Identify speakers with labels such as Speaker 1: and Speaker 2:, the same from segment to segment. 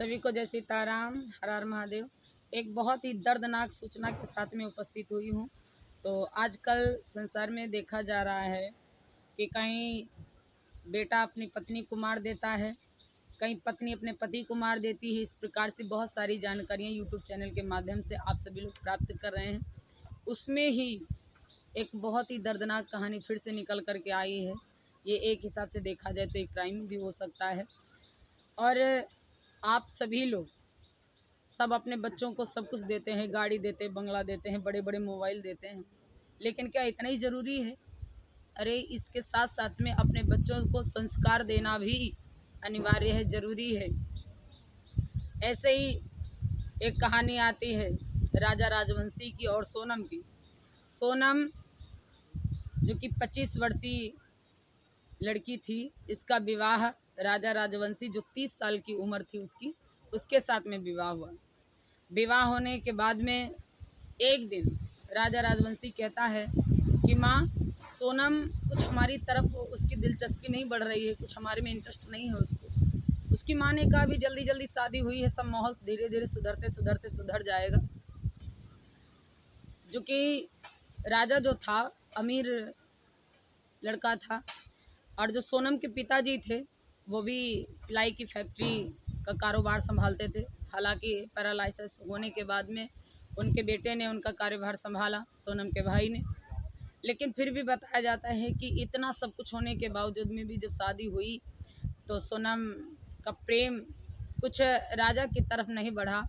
Speaker 1: सभी को जय सीताराम, हर हर महादेव। एक बहुत ही दर्दनाक सूचना के साथ में उपस्थित हुई हूँ। तो आजकल संसार में देखा जा रहा है कि कहीं बेटा अपनी पत्नी को मार देता है, कहीं पत्नी अपने पति को मार देती है। इस प्रकार से बहुत सारी जानकारियाँ यूट्यूब चैनल के माध्यम से आप सभी लोग प्राप्त कर रहे हैं। उसमें ही एक बहुत ही दर्दनाक कहानी फिर से निकल कर के आई है। ये एक हिसाब से देखा जाए तो एक क्राइम भी हो सकता है। और आप सभी लोग सब अपने बच्चों को सब कुछ देते हैं, गाड़ी देते हैं, बंगला देते हैं, बड़े बड़े मोबाइल देते हैं, लेकिन क्या इतना ही ज़रूरी है? अरे इसके साथ साथ में अपने बच्चों को संस्कार देना भी अनिवार्य है, ज़रूरी है। ऐसे ही एक कहानी आती है राजा राजवंशी की और सोनम की। सोनम जो कि 25 वर्षीय लड़की थी, इसका विवाह राजा राजवंशी जो 30 साल की उम्र थी उसके साथ में विवाह हुआ। विवाह होने के बाद में एक दिन राजा राजवंशी कहता है कि माँ, सोनम कुछ हमारी तरफ उसकी दिलचस्पी नहीं बढ़ रही है, कुछ हमारे में इंटरेस्ट नहीं है उसको। उसकी माँ ने कहा भी जल्दी जल्दी शादी हुई है, सब माहौल धीरे धीरे सुधरते सुधरते सुधर जाएगा। जो कि राजा जो था अमीर लड़का था, और जो सोनम के पिताजी थे वो भी प्लाई की फैक्ट्री का कारोबार संभालते थे। हालांकि पैरालाइसिस होने के बाद में उनके बेटे ने उनका कार्यभार संभाला, सोनम के भाई ने। लेकिन फिर भी बताया जाता है कि इतना सब कुछ होने के बावजूद में भी जब शादी हुई तो सोनम का प्रेम कुछ राजा की तरफ नहीं बढ़ा।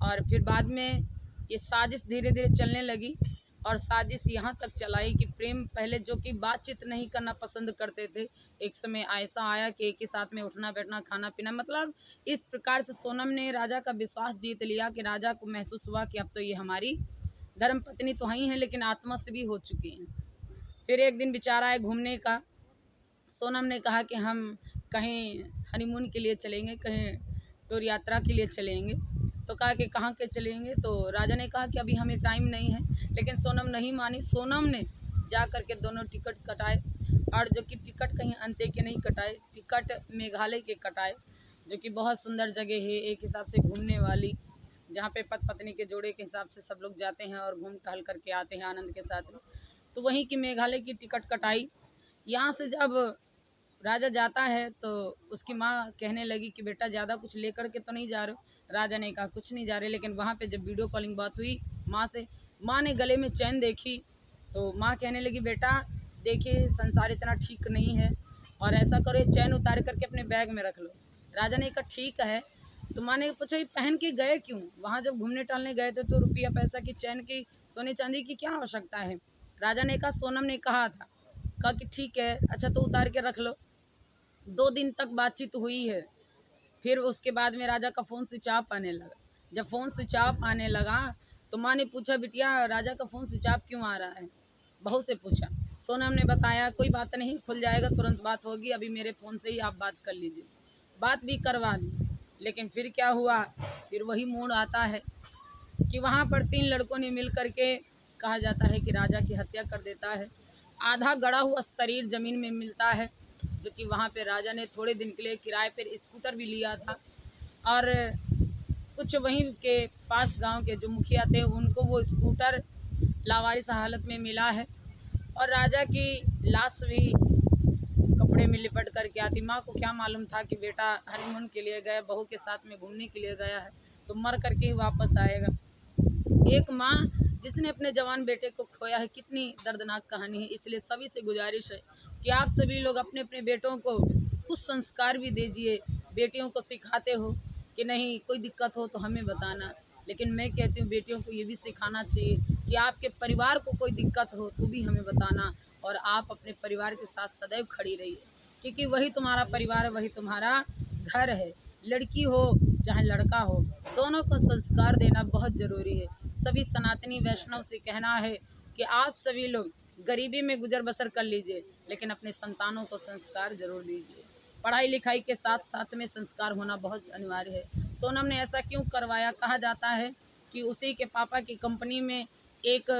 Speaker 1: और फिर बाद में ये साजिश धीरे धीरे चलने लगी, और साजिश यहाँ तक चलाई कि प्रेम पहले जो कि बातचीत नहीं करना पसंद करते थे, एक समय ऐसा आया कि एक ही साथ में उठना बैठना खाना पीना, मतलब इस प्रकार से सोनम ने राजा का विश्वास जीत लिया कि राजा को महसूस हुआ कि अब तो ये हमारी धर्म पत्नी तो ही है लेकिन आत्मा से भी हो चुकी हैं। फिर एक दिन विचार आया घूमने का। सोनम ने कहा कि हम कहीं हनीमून के लिए चलेंगे, कहीं टूर यात्रा के लिए चलेंगे। तो कहा कि कहाँ के चलेंगे? तो राजा ने कहा कि अभी हमें टाइम नहीं है, लेकिन सोनम नहीं मानी। सोनम ने जा कर के दोनों टिकट कटाए, और जो कि टिकट कहीं अंते के नहीं कटाए, टिकट मेघालय के कटाए, जो कि बहुत सुंदर जगह है एक हिसाब से घूमने वाली, जहाँ पे पति पत्नी के जोड़े के हिसाब से सब लोग जाते हैं और घूम टहल करके आते हैं आनंद के साथ में। तो वहीं की मेघालय की टिकट कटाई। यहाँ से जब राजा जाता है तो उसकी माँ कहने लगी कि बेटा ज़्यादा कुछ लेकर के तो नहीं जा रहे हो? राजा ने कहा कुछ नहीं जा रहे। लेकिन वहाँ पे जब वीडियो कॉलिंग बात हुई माँ से, माँ ने गले में चैन देखी तो माँ कहने लगी बेटा देखिए संसार इतना ठीक नहीं है, और ऐसा करो ये चैन उतार करके अपने बैग में रख लो। राजा ने कहा ठीक है। तो माँ ने पूछा ये पहन के गए क्यों? वहाँ जब घूमने टहलने गए थे तो रुपया पैसा की, चैन की, सोने चांदी की क्या आवश्यकता है? राजा ने कहा सोनम ने कहा था। कहा कि ठीक है, अच्छा तो उतार के रख लो। 2 दिन तक बातचीत हुई है। फिर उसके बाद में राजा का फ़ोन स्विच ऑफ आने लगा। जब फ़ोन स्विच ऑफ आने लगा तो माँ ने पूछा बिटिया राजा का फ़ोन स्विच ऑफ क्यों आ रहा है? बहू से पूछा। सोनम ने बताया कोई बात नहीं, खुल जाएगा, तुरंत बात होगी, अभी मेरे फ़ोन से ही आप बात कर लीजिए। बात भी करवा ली। लेकिन फिर क्या हुआ, फिर वही मोड़ आता है कि वहाँ पर 3 लड़कों ने मिल कर के, कहा जाता है कि राजा की हत्या कर देता है। आधा गड़ा हुआ शरीर ज़मीन में मिलता है, जो कि वहाँ पे राजा ने थोड़े दिन के लिए किराए पर स्कूटर भी लिया था, और कुछ वहीं के पास गांव के जो मुखिया थे उनको वो स्कूटर लावारिस हालत में मिला है। और राजा की लाश भी कपड़े में लिपट कर के आती। माँ को क्या मालूम था कि बेटा हनीमून के लिए गया, बहू के साथ में घूमने के लिए गया है, तो मर करके ही वापस आएगा। एक माँ जिसने अपने जवान बेटे को खोया है, कितनी दर्दनाक कहानी है। इसलिए सभी से गुजारिश है कि आप सभी लोग अपने अपने बेटों को कुछ संस्कार भी दीजिए। बेटियों को सिखाते हो कि नहीं कोई दिक्कत हो तो हमें बताना, लेकिन मैं कहती हूँ बेटियों को ये भी सिखाना चाहिए कि आपके परिवार को कोई दिक्कत हो तो भी हमें बताना, और आप अपने परिवार के साथ सदैव खड़ी रहिए, क्योंकि वही तुम्हारा परिवार है, वही तुम्हारा घर है। लड़की हो चाहे लड़का हो, दोनों को संस्कार देना बहुत ज़रूरी है। सभी सनातनी वैष्णव से कहना है कि आप सभी लोग गरीबी में गुजर बसर कर लीजिए, लेकिन अपने संतानों को संस्कार जरूर दीजिए। पढ़ाई लिखाई के साथ साथ में संस्कार होना बहुत अनिवार्य है। सोनम ने ऐसा क्यों करवाया? कहा जाता है कि उसी के पापा की कंपनी में एक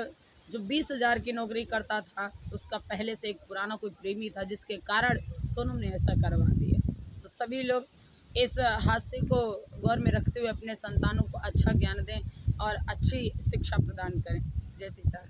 Speaker 1: जो 20,000 की नौकरी करता था, उसका पहले से एक पुराना कोई प्रेमी था, जिसके कारण सोनम ने ऐसा करवा दिया। तो सभी लोग इस हादसे को गौर में रखते हुए अपने संतानों को अच्छा ज्ञान दें और अच्छी शिक्षा प्रदान करें। जय सीता राम।